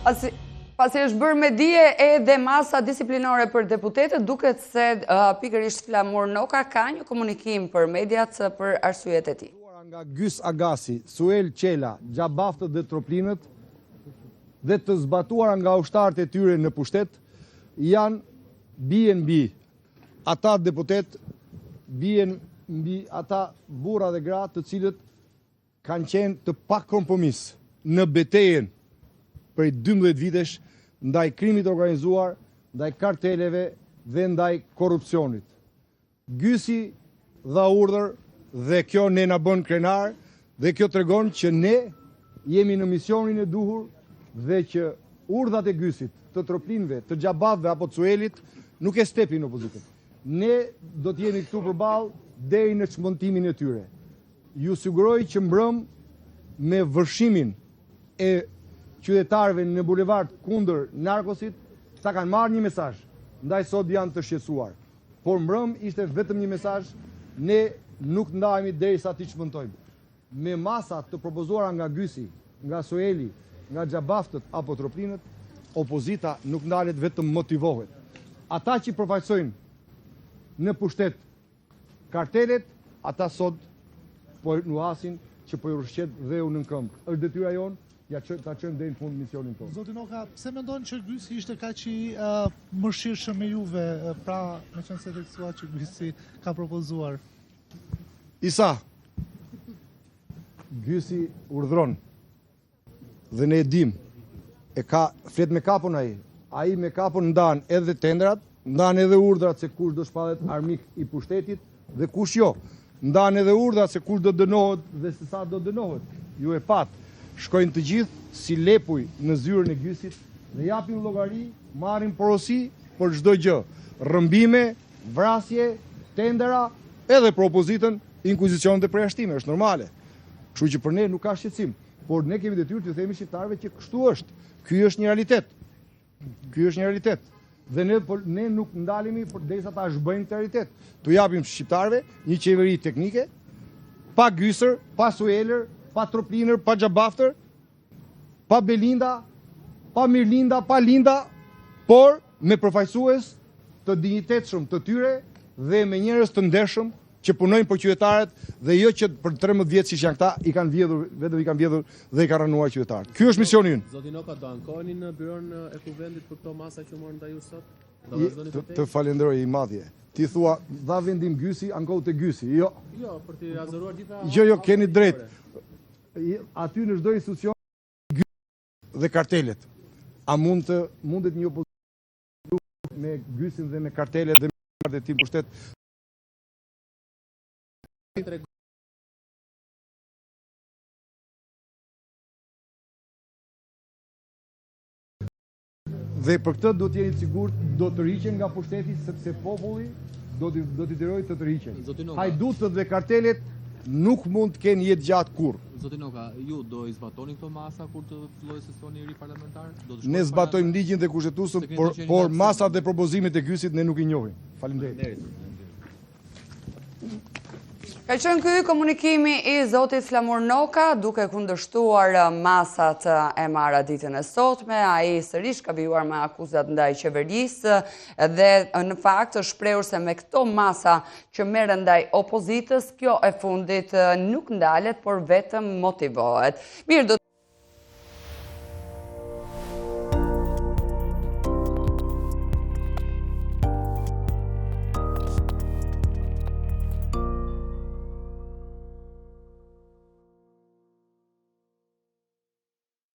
Pasi është bërë me dije edhe masa disiplinore për deputetët, duket se pikërisht Flamur Noka ka një komunikim për mediat për arsyet e tij. Nga Gjys Agasi, Suel Qela, Gjabaftët dhe Troplinët dhe të zbatuara nga ushtarët e tyre në pushtet, janë bien mbi ata deputet, bien mbi ata burra dhe gra të cilët kanë qenë të pa kompromis në betejën prej 12 vitesh ndaj krimit organizuar, ndaj karteleve dhe ndaj korrupsionit. Gjysi dha urdhër dhe kjo ne na bën krenar dhe kjo tregon që ne jemi në misionin e duhur dhe që urdhat e Gjysit, të Troplinëve, të Xhabavëve apo të Suelit nuk e stepin opozitën. Ne do të jemi këtu përballë deri në çmontimin e tyre. Ju siguroj që mbrëm me vërshimin e qytetarëve në bulevard kundër narkosit, ta kanë marrë një mesazh, ndaj sot janë të shqetësuar. Por mbrëm ishte vetëm një mesazh, ne nuk ndahemi derisa t'i çmontojmë. Me masat të propozuara nga Gjysi, nga Sueli, nga Xhabaftët apo Troplinët, opozita nuk ndalet, vetëm motivohet. Ata që përfaqësojnë në pushtet kartelet, ata sot po nuhasin që po i rrshqet dheu në këmbë. Është detyra jonë ta çojmë deri në fund misionin tonë. Zoti Noka, pse mendon që Gjysi ishte kaq i mëshirshëm me juve, pra meqense tekstua që Gjysi ka propozuar? Isa, Gjysi urdhron dhe ne e dim, e ka flet me kapun ai me kapun ndan edhe tendrat, ndan edhe urdhrat se kush do shpallet armik i pushtetit dhe kush jo. Ndan edhe urdhrat se kush do dënohet dhe se sa do dënohet. Ju e pat, shkojnë të gjithë si lepuj në zyrën e Gjysit dhe japin llogari, marrin porosi për çdo gjë. Rrëmbime, vrasje, tendera, edhe për opozitën, inkuizicion dhe përjashtime, është normale. Kështu që për ne nuk ka shqetësim, por ne kemi detyrë të themi shqiptarëve që kështu është. Ky është një realitet. Ky është një realitet. Dhe ne nuk ndalemi derisa ta zhbëjmë këtë realitet. Tu japim shqiptarëve një qeveri teknike, pa Gjysër, pa Sueler, pa Troplinër, pa Xhabaftër, pa Belinda, pa Mirlinda, pa Linda, por me përfaqësues të dinjitetshëm të tyre dhe me njerëz të ndershëm që punojnë për qytetarët dhe jo që për 13 vjet siç janë këta i kanë vjedhur, vetëm i kanë vjedhur dhe i kanë rënuar qytetarët. Ky është misioni ynë. Zoti Noka, do ankoheni në byron e kuvendit për këto masa që morën ndaj ju sot? Të falenderoj i madje. Ti thua dha vendim Gjysi, ankohu te Gjysi. Jo. Jo, për të azëruar gjitha. Jo, keni drejt. Aty në çdo institucion dhe kartelet. A mundet një opozicion me Gjysin dhe me kartelet dhe me tim pushtet? Dhe për këtë do të jeni sigurt do të rriqen nga pushteti sepse populli do t'i derojë të rriqen. Hajdutët dhe kartelet nuk mund të kenë jetë gjatë kurrë. Zoti Noka, ju do i zbatoni këto masa kur të fillojë sesioni i ri parlamentar? Ne zbatojmë ligjin dhe kushtetuesën, por masat dhe propozimet e Gjysit ne nuk i njohim. Faleminderit. Ka qenë ky komunikimi i zotit Flamur Noka, duke kundërshtuar masat e marra ditën e sotme. Ai sërish ka vijuar me akuzat ndaj qeverisë dhe në fakt është shprehur se me këto masa që merren ndaj opozitës, kjo e fundit nuk ndalet, por vetëm motivohet. Mirë,